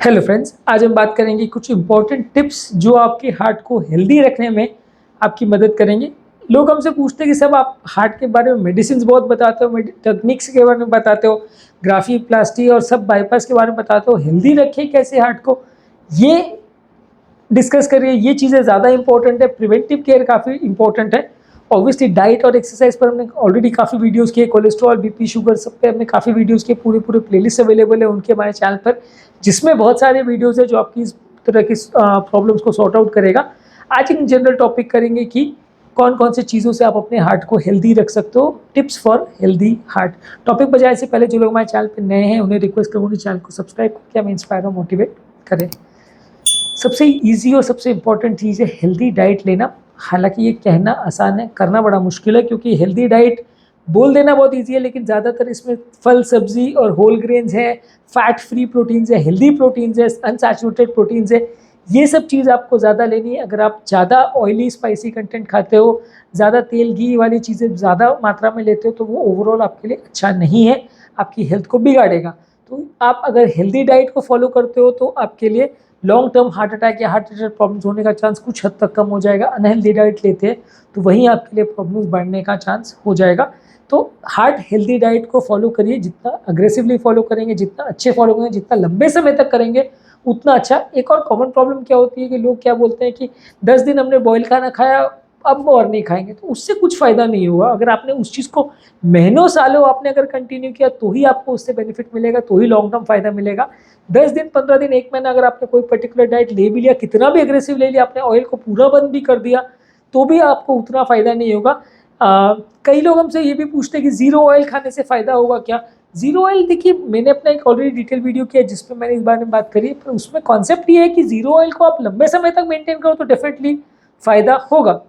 Hello friends, आज हम बात करेंगे कुछ इंपॉर्टेंट टिप्स जो आपके हार्ट को हेल्दी रखने में आपकी मदद करेंगे। लोग हमसे पूछते हैं कि सब आप हार्ट के बारे में मेडिसिन बहुत बताते हो, टेक्निक्स के बारे में बताते हो, ग्राफी प्लास्टी और सब बाईपास के बारे में बताते हो, हेल्दी रखें कैसे हार्ट को, ये डिस्कस करिए। ये चीज़ें ज़्यादा इंपॉर्टेंट है, प्रिवेंटिव केयर काफ़ी इंपॉर्टेंट है। ऑब्वियसली डाइट और एक्सरसाइज पर हमने ऑलरेडी काफ़ी वीडियोस किए, कोलेस्ट्रॉल, बीपी, शुगर, सब पे हमने काफ़ी वीडियोस किए, पूरे पूरे प्लेलिस्ट अवेलेबल है उनके हमारे चैनल पर, जिसमें बहुत सारे वीडियोस है जो आपकी इस तरह की प्रॉब्लम्स को सॉर्ट आउट करेगा। आज एक जनरल टॉपिक करेंगे कि कौन कौन से चीज़ों से आप अपने हार्ट को हेल्दी रख सकते हो, tips for healthy heart. Topic पर जाने से पहले जो लोग हमारे चैनल पर नए हैं उन्हें रिक्वेस्ट करूँगी चैनल को सब्सक्राइब करके हमें इंस्पायर और मोटिवेट करें। सबसे ईजी और सबसे इम्पॉर्टेंट चीज़ है हेल्दी डाइट लेना। हालांकि ये कहना आसान है, करना बड़ा मुश्किल है, क्योंकि हेल्दी डाइट बोल देना बहुत ईजी है, लेकिन ज़्यादातर इसमें फल सब्जी और होल ग्रेन्स है, फैट फ्री प्रोटीन्स है, हेल्दी प्रोटीन्स है, अनसैचुरेटेड प्रोटीन्स है। ये सब चीज़ आपको ज़्यादा लेनी है। अगर आप ज़्यादा ऑयली स्पाइसी कंटेंट खाते हो, ज़्यादा तेल घी वाली चीज़ें ज़्यादा मात्रा में लेते हो, तो वो ओवरऑल आपके लिए अच्छा नहीं है, आपकी हेल्थ को बिगाड़ेगा। तो आप अगर हेल्दी डाइट को फॉलो करते हो तो आपके लिए लॉन्ग टर्म हार्ट अटैक या हार्ट रिलेटेड प्रॉब्लम्स होने का चांस कुछ हद तक कम हो जाएगा। अनहेल्दी डाइट लेते हैं तो वहीं आपके लिए प्रॉब्लम्स बढ़ने का चांस हो जाएगा। तो हार्ट हेल्दी डाइट को फॉलो करिए, जितना अग्रेसिवली फॉलो करेंगे, जितना अच्छे फॉलो करेंगे, जितना लंबे समय तक करेंगे उतना अच्छा। एक और कॉमन प्रॉब्लम क्या होती है कि लोग क्या बोलते हैं कि 10 दिन हमने बॉयल खाना खाया, अब और नहीं खाएंगे, तो उससे कुछ फ़ायदा नहीं होगा। अगर आपने उस चीज़ को महीनों सालों आपने अगर कंटिन्यू किया तो ही आपको उससे बेनिफिट मिलेगा, तो ही लॉन्ग टर्म फ़ायदा मिलेगा। 10 दिन, 15 दिन, 1 महीना अगर आपने कोई पर्टिकुलर डाइट ले भी लिया, कितना भी अग्रेसिव ले लिया, आपने ऑयल को पूरा बंद भी कर दिया, तो भी आपको उतना फ़ायदा नहीं होगा। कई लोग हमसे ये भी पूछते हैं कि ज़ीरो ऑयल खाने से फ़ायदा होगा क्या? ज़ीरो ऑयल, देखिए मैंने अपना एक ऑलरेडी डिटेल वीडियो किया जिसमें मैंने इस बारे में बात करी है, पर उसमें कॉन्सेप्ट ये है कि ज़ीरो ऑयल को आप लंबे समय तक मेंटेन करो तो डेफिनेटली फ़ायदा होगा।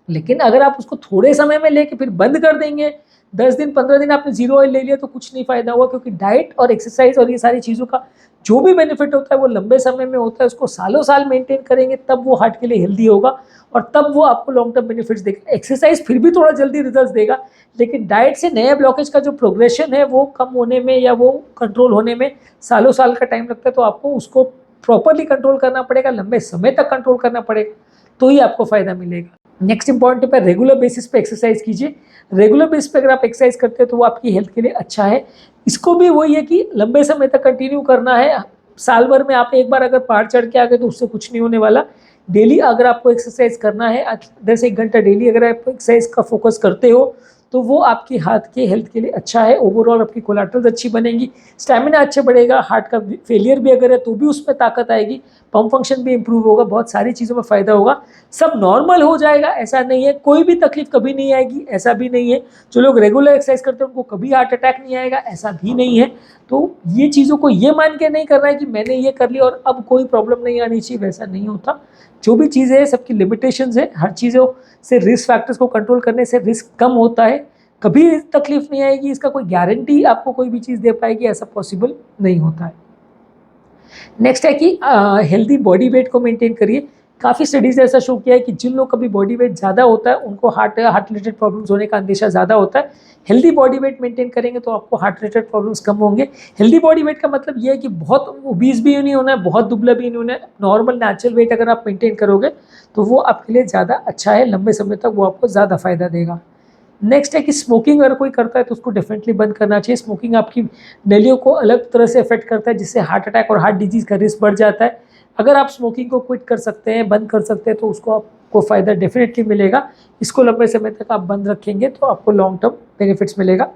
लेकिन अगर आप उसको थोड़े समय में लेके फिर बंद कर देंगे, 10 दिन, 15 दिन आपने ज़ीरो ऑयल ले लिया, तो कुछ नहीं फ़ायदा हुआ, क्योंकि डाइट और एक्सरसाइज और ये सारी चीज़ों का जो भी बेनिफिट होता है वो लंबे समय में होता है। उसको सालों साल मेंटेन करेंगे तब वो हार्ट के लिए हेल्दी होगा और तब वो आपको लॉन्ग टर्म बेनिफिट्स देगा। एक्सरसाइज फिर भी थोड़ा जल्दी रिजल्ट देगा, लेकिन डाइट से नए ब्लॉकेज का जो प्रोग्रेशन है वो कम होने में या वो कंट्रोल होने में सालों साल का टाइम लगता है। तो आपको उसको प्रॉपरली कंट्रोल करना पड़ेगा, लंबे समय तक कंट्रोल करना पड़ेगा, तो ही आपको फ़ायदा मिलेगा। नेक्स्ट इंपॉर्टेंट टिप है, रेगुलर बेसिस पे एक्सरसाइज कीजिए। रेगुलर बेसिस पे अगर आप एक्सरसाइज करते हो तो वो आपकी हेल्थ के लिए अच्छा है। इसको भी वही है कि लंबे समय तक कंटिन्यू करना है। साल भर में आप एक बार अगर पहाड़ चढ़ के आ गए तो उससे कुछ नहीं होने वाला। डेली अगर आपको एक्सरसाइज करना है, 10 घंटा डेली अगर आप एक्सरसाइज का फोकस करते हो तो वो आपकी हार्ट के हेल्थ के लिए अच्छा है। ओवरऑल आपकी कोलेस्ट्रॉल अच्छी बनेगी, स्टैमिना अच्छा बढ़ेगा, हार्ट का फेलियर भी अगर है तो भी उसमें ताकत आएगी, पंप फंक्शन भी इंप्रूव होगा, बहुत सारी चीज़ों में फ़ायदा होगा। सब नॉर्मल हो जाएगा ऐसा नहीं है, कोई भी तकलीफ कभी नहीं आएगी ऐसा भी नहीं है। जो लोग रेगुलर एक्सरसाइज करते हैं उनको कभी हार्ट अटैक नहीं आएगा ऐसा भी नहीं है। तो ये चीज़ों को ये मान के नहीं करना है कि मैंने ये कर लिया और अब कोई प्रॉब्लम नहीं आनी चाहिए, वैसा नहीं होता। जो भी चीज़ें है सबकी लिमिटेशंस है, हर चीज़ों से रिस्क फैक्टर्स को कंट्रोल करने से रिस्क कम होता है। कभी तकलीफ नहीं आएगी, इसका कोई गारंटी आपको कोई भी चीज़ दे पाएगी ऐसा पॉसिबल नहीं होता है। नेक्स्ट है कि हेल्दी बॉडी वेट को मेंटेन करिए। काफ़ी स्टडीज़ ने ऐसा शो किया है कि जिन लोग का भी बॉडी वेट ज़्यादा होता है उनको हार्ट रिलेटेड प्रॉब्लम्स होने का अंदेशा ज़्यादा होता है। हेल्दी बॉडी वेट मेंटेन करेंगे तो आपको हार्ट रिलेटेड प्रॉब्लम्स कम होंगे। हेल्दी बॉडी वेट का मतलब ये है कि बहुत ओबीस भी नहीं होना है, बहुत दुबला भी नहीं होना है। नॉर्मल नेचुरल वेट अगर आप मेंटेन करोगे तो वो आपके लिए ज़्यादा अच्छा है, लंबे समय तक वो आपको ज़्यादा फ़ायदा देगा। नेक्स्ट है कि स्मोकिंग अगर कोई करता है तो उसको डेफिनेटली बंद करना चाहिए। स्मोकिंग आपकी नलियों को अलग तरह से अफेक्ट करता है, जिससे हार्ट अटैक और हार्ट डिजीज़ का रिस्क बढ़ जाता है। अगर आप स्मोकिंग को क्विट कर सकते हैं, बंद कर सकते हैं, तो उसको आपको फ़ायदा डेफिनेटली मिलेगा। इसको लंबे समय तक आप बंद रखेंगे तो आपको लॉन्ग टर्म बेनिफिट्स मिलेगा।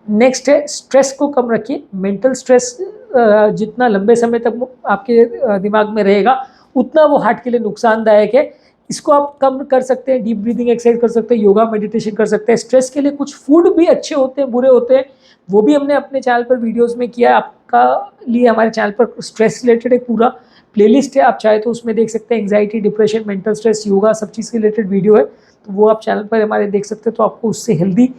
नेक्स्ट है स्ट्रेस को कम रखिए। मेंटल स्ट्रेस जितना लंबे समय तक आपके दिमाग में रहेगा उतना वो हार्ट के लिए नुकसानदायक है। इसको आप कम कर सकते हैं, डीप ब्रीदिंग एक्सरसाइज कर सकते हैं, योगा मेडिटेशन कर सकते हैं। स्ट्रेस के लिए कुछ फूड भी अच्छे होते हैं, बुरे होते हैं, वो भी हमने अपने चैनल पर वीडियोस में किया है। आपका लिए हमारे चैनल पर स्ट्रेस रिलेटेड एक पूरा प्लेलिस्ट है, आप चाहे तो उसमें देख सकते हैं। Anxiety, depression, mental stress, yoga, सब चीज़ के रिलेटेड वीडियो है, तो वो आप चैनल पर हमारे देख सकते हैं। तो आपको उससे हेल्दी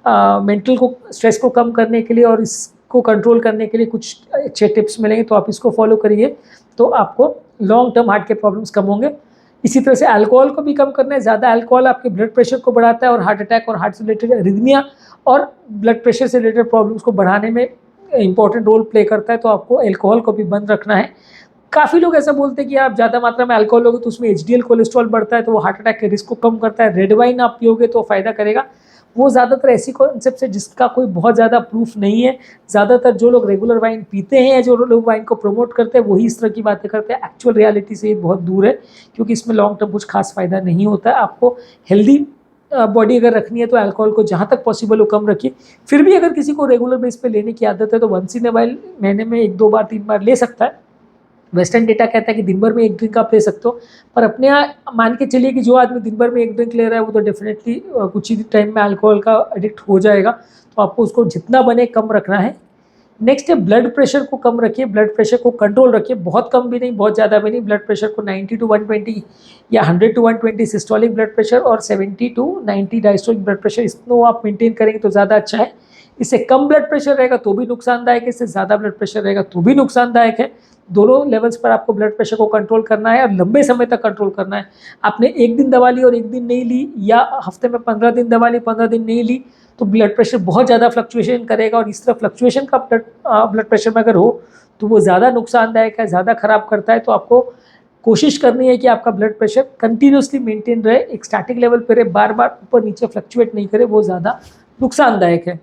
मेंटल को स्ट्रेस को कम करने के लिए और इसको कंट्रोल करने के लिए कुछ अच्छे टिप्स मिलेंगे, तो आप इसको फॉलो करिए तो आपको लॉन्ग टर्म हार्ट के प्रॉब्लम्स कम होंगे। इसी तरह से अल्कोहल को भी कम करना है। ज़्यादा अल्कोहल आपके ब्लड प्रेशर को बढ़ाता है और हार्ट अटैक और हार्ट से रिलेटेड एरिथमिया और ब्लड प्रेशर से रिलेटेड प्रॉब्लम्स को बढ़ाने में इंपॉर्टेंट रोल प्ले करता है, तो आपको अल्कोहल को भी बंद रखना है। काफ़ी लोग ऐसा बोलते हैं कि आप ज़्यादा मात्रा में अल्कोहल लोगे तो उसमें एचडीएल कोलेस्ट्रॉल बढ़ता है, तो वो हार्ट अटैक के रिस्क को कम करता है। रेड वाइन आप पियोगे तो फ़ायदा करेगा। वो ज़्यादातर ऐसी कॉन्सेप्ट है जिसका कोई बहुत ज़्यादा प्रूफ नहीं है। ज़्यादातर जो लोग रेगुलर वाइन पीते हैं या जो लोग वाइन को प्रमोट करते हैं वही इस तरह की बातें करते हैं। एक्चुअल रियलिटी से ये बहुत दूर है, क्योंकि इसमें लॉन्ग टर्म कुछ खास फ़ायदा नहीं होता है। आपको हेल्दी बॉडी अगर रखनी है तो अल्कोहल को जहाँ तक पॉसिबल हो कम रखिए। फिर भी अगर किसी को रेगुलर बेस पे लेने की आदत है तो वंस इन अ वाइल महीने में 1-2 बार 3 बार ले सकता है। वेस्टर्न डेटा कहता है कि दिन भर में 1 ड्रिंक आप ले सकते हो, पर अपने यहाँ मान के चलिए कि जो आदमी दिन भर में 1 ड्रिंक ले रहा है वो तो डेफिनेटली कुछ ही टाइम में अल्कोहल का एडिक्ट हो जाएगा। तो आपको उसको जितना बने कम रखना है। नेक्स्ट है ब्लड प्रेशर को कम रखिए, ब्लड प्रेशर को कंट्रोल रखिए, बहुत कम भी नहीं बहुत ज़्यादा भी नहीं। ब्लड प्रेशर को 90 टू 120 या 100 टू 120 सिस्टोलिक ब्लड प्रेशर और 70 टू 90 डायस्टोलिक ब्लड प्रेशर, इसको आप मेंटेन करेंगे तो ज़्यादा अच्छा है। इससे कम ब्लड प्रेशर रहेगा तो भी नुकसानदायक है, इससे ज़्यादा ब्लड प्रेशर रहेगा तो भी नुकसानदायक है। दोनों लेवल्स पर आपको ब्लड प्रेशर को कंट्रोल करना है और लंबे समय तक कंट्रोल करना है। आपने एक दिन दवा ली और एक दिन नहीं ली, या हफ्ते में 15 दिन दवा ली 15 दिन नहीं ली, तो ब्लड प्रेशर बहुत ज़्यादा फ्लक्चुएशन करेगा। और इस तरह फ्लक्चुएशन का ब्लड प्रेशर में अगर हो तो वो ज़्यादा नुकसानदायक है, ज़्यादा खराब करता है। तो आपको कोशिश करनी है कि आपका ब्लड प्रेशर कंटिन्यूसली मेंटेन रहे, एक स्टैटिक लेवल पर रहे, बार बार ऊपर नीचे फ्लक्चुएट नहीं करे, वो ज़्यादा नुकसानदायक है।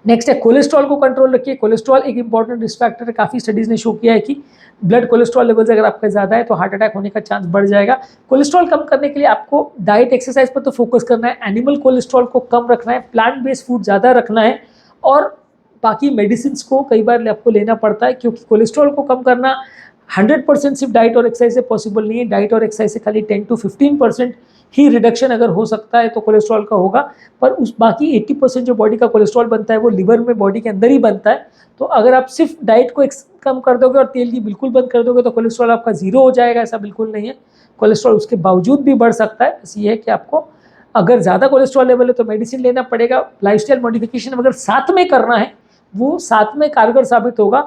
नेक्स्ट है कोलेस्ट्रॉल को कंट्रोल रखिए। कोलेस्ट्रॉल एक इंपॉर्टेंट रिस्क फैक्टर है। काफ़ी स्टडीज़ ने शो किया है कि ब्लड कोलेस्ट्रॉल लेवल्स अगर आपका ज़्यादा है तो हार्ट अटैक होने का चांस बढ़ जाएगा। कोलेस्ट्रॉल कम करने के लिए आपको डाइट एक्सरसाइज पर तो फोकस करना है, एनिमल कोलेस्ट्रॉल को कम रखना है, प्लांट बेस्ड फूड ज़्यादा रखना है, और बाकी मेडिसिन को कई बार आपको लेना पड़ता है, क्योंकि कोलेस्ट्रॉल को कम करना 100% सिर्फ डाइट और एक्सरसाइज से पॉसिबल नहीं है। डाइट और एक्सरसाइज से खाली 10 to 15% ही रिडक्शन अगर हो सकता है तो कोलेस्ट्रॉल का होगा, पर उस बाकी 80% जो बॉडी का कोलेस्ट्रॉल बनता है वो लिवर में बॉडी के अंदर ही बनता है। तो अगर आप सिर्फ डाइट को कम कर दोगे और तेल की बिल्कुल बंद कर दोगे तो कोलेस्ट्रॉल आपका ज़ीरो हो जाएगा, ऐसा बिल्कुल नहीं है। कोलेस्ट्रॉल उसके बावजूद भी बढ़ सकता है। बस ये है कि आपको अगर ज़्यादा कोलेस्ट्रॉल लेवल है तो मेडिसिन लेना पड़ेगा। लाइफस्टाइल मॉडिफिकेशन अगर साथ में करना है वो साथ में कारगर साबित होगा,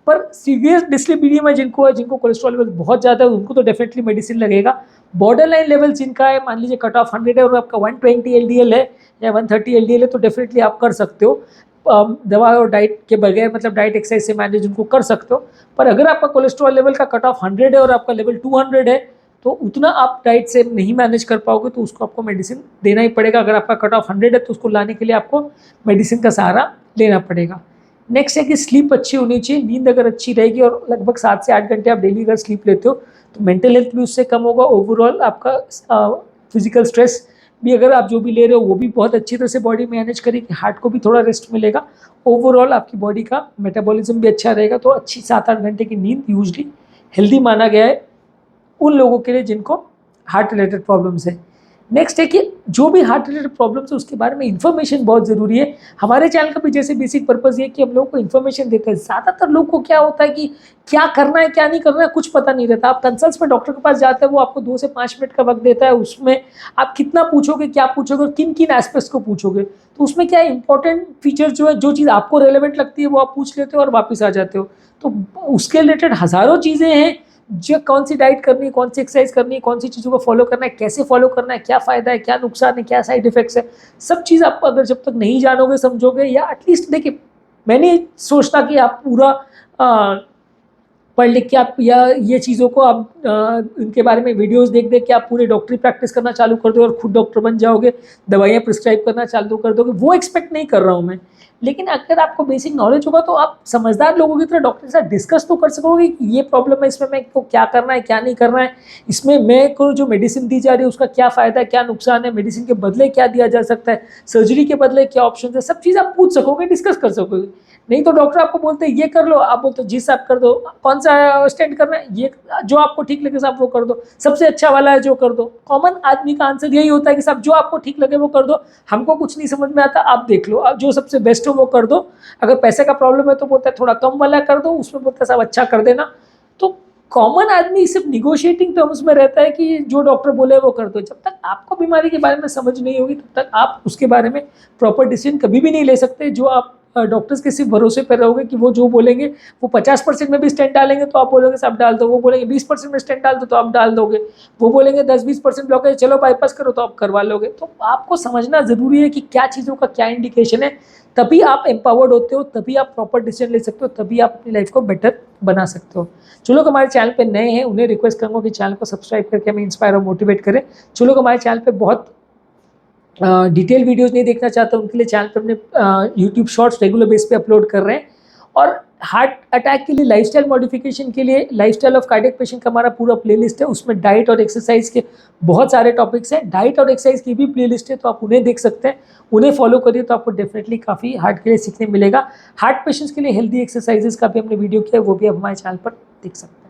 पर सीवियर डिस्लिपिडीमिया जिनको कोलेस्ट्रॉल लेवल बहुत ज़्यादा है उनको तो डेफिनेटली मेडिसिन लगेगा। बॉर्डर लाइन लेवल जिनका है, मान लीजिए कट ऑफ 100 है और आपका 120 LDL है या 130 LDL है, तो डेफिनेटली आप कर सकते हो दवा और डाइट के बगैर, मतलब डाइट एक्सरसाइज से मैनेज उनको कर सकते हो। पर अगर आपका कोलेस्ट्रॉल लेवल का कट ऑफ 100 है और आपका लेवल 200 है तो उतना आप डाइट से नहीं मैनेज कर पाओगे, तो उसको आपको मेडिसिन देना ही पड़ेगा। अगर आपका कट ऑफ 100 है तो उसको लाने के लिए आपको मेडिसिन का सहारा लेना पड़ेगा। नेक्स्ट है कि स्लीप अच्छी होनी चाहिए। नींद अगर अच्छी रहेगी और लगभग 7 से 8 घंटे आप डेली अगर स्लीप लेते हो तो मेंटल हेल्थ भी उससे कम होगा। ओवरऑल आपका फिजिकल स्ट्रेस भी अगर आप जो भी ले रहे हो वो भी बहुत अच्छी तरह से बॉडी मैनेज करेगी, हार्ट को भी थोड़ा रेस्ट मिलेगा। ओवरऑल आपकी बॉडी का मेटाबॉलिज्म भी अच्छा रहेगा। तो अच्छी 7-8 घंटे की नींद यूजली हेल्दी माना गया है उन लोगों के लिए जिनको हार्ट रिलेटेड प्रॉब्लम्स है। नेक्स्ट है कि जो भी हार्ट रिलेटेड प्रॉब्लम्स है उसके बारे में इन्फॉर्मेशन बहुत ज़रूरी है। हमारे चैनल का भी जैसे बेसिक पर्पज़ ये कि हम लोगों को इन्फॉर्मेशन देते हैं। ज़्यादातर लोग को क्या होता है कि क्या करना है क्या नहीं करना है कुछ पता नहीं रहता। आप कंसल्ट में डॉक्टर के पास जाते हैं, वो आपको 2 से 5 मिनट का वक्त देता है, उसमें आप कितना पूछोगे क्या पूछोगे और किन किन एस्पेक्ट्स को पूछोगे। तो उसमें क्या है इंपॉर्टेंट फीचर जो है, जो चीज़ आपको रेलेवेंट लगती है वो आप पूछ लेते हो और वापस आ जाते हो। तो उसके रिलेटेड हज़ारों चीज़ें हैं, जो कौन सी डाइट करनी है, कौन सी एक्सरसाइज करनी है, कौन सी चीज़ों को फॉलो करना है, कैसे फॉलो करना है, क्या फ़ायदा है, क्या नुकसान है, क्या साइड इफेक्ट्स है, सब चीज़ आप अगर जब तक नहीं जानोगे समझोगे, या एटलीस्ट देखिए मैं नहीं सोचता कि आप पूरा पढ़ लिख के आप या ये चीज़ों को आप इनके बारे में वीडियोस देख देख के आप पूरे डॉक्टरी प्रैक्टिस करना चालू कर दो और खुद डॉक्टर बन जाओगे, दवाइयाँ प्रिस्क्राइब करना चालू कर दोगे, वो एक्सपेक्ट नहीं कर रहा हूँ मैं। लेकिन अगर आपको बेसिक नॉलेज होगा तो आप समझदार लोगों की तरह डॉक्टर के साथ डिस्कस तो कर सकोगे कि ये प्रॉब्लम है, इसमें मैं को क्या करना है क्या नहीं करना है, इसमें मैं को जो मेडिसिन दी जा रही है उसका क्या फ़ायदा है क्या नुकसान है, मेडिसिन के बदले क्या दिया जा सकता है, सर्जरी के बदले क्या ऑप्शन है, सब चीज़ आप पूछ सकोगे, डिस्कस कर सकोगे। नहीं तो डॉक्टर आपको बोलते हैं ये कर लो, आप बोलते हो जी साहब कर दो, कौन सा स्टेंट करना है, ये जो आपको ठीक लगे साहब वो कर दो, सबसे अच्छा वाला है जो कर दो। कॉमन आदमी का आंसर यही होता है कि साहब जो आपको ठीक लगे वो कर दो, हमको कुछ नहीं समझ में आता आप देख लो, अब जो सबसे बेस्ट हो वो कर दो। अगर पैसे का प्रॉब्लम है तो बोलता है थोड़ा कम वाला कर दो, उसमें बोलता है साहब अच्छा कर देना। तो कॉमन आदमी सिर्फ निगोशिएटिंग टर्म्स में रहता है कि जो डॉक्टर बोले वो कर दो। जब तक आपको बीमारी के बारे में समझ नहीं होगी तब तक आप उसके बारे में प्रॉपर डिसीजन कभी भी नहीं ले सकते। जो आप डॉक्टर्स के सिर्फ भरोसे पर रहोगे कि वो जो बोलेंगे, वो 50% में भी स्टेंट डालेंगे तो आप बोलोगे सब डाल दो, वो बोलेंगे 20% में स्टेंट डाल दो तो आप डाल दोगे, वो बोलेंगे 10-20% ब्लॉकेज चलो बाईपास करो तो आप करवा लोगे। तो आपको समझना ज़रूरी है कि क्या चीज़ों का क्या इंडिकेशन है, तभी आप एम्पावर्ड होते हो, तभी आप प्रॉपर डिसीजन ले सकते हो, तभी आप अपनी लाइफ को बेटर बना सकते हो। जो लोग हमारे चैनल पे नए हैं उन्हें रिक्वेस्ट करूँगा कि चैनल को सब्सक्राइब करके हमें इंस्पायर और मोटिवेट करें। जो लोग हमारे चैनल पे बहुत डिटेल वीडियोस नहीं देखना चाहते उनके लिए चैनल पे अपने यूट्यूब शॉर्ट्स रेगुलर बेस पे अपलोड कर रहे हैं। और हार्ट अटैक के लिए लाइफस्टाइल मॉडिफिकेशन के लिए लाइफस्टाइल ऑफ कार्डियक पेशेंट का हमारा पूरा प्लेलिस्ट है, उसमें डाइट और एक्सरसाइज के बहुत सारे टॉपिक्स हैं। डाइट और एक्सरसाइज की भी प्लेलिस्ट है तो आप उन्हें देख सकते हैं, उन्हें फॉलो करिए तो आपको डेफिनेटली काफ़ी हार्ट के लिए सीखने मिलेगा। हार्ट पेशेंट्स के लिए हेल्दी एक्सरसाइजेस का भी हमने वीडियो किया है, वो भी आप हमारे चैनल पर देख सकते हैं।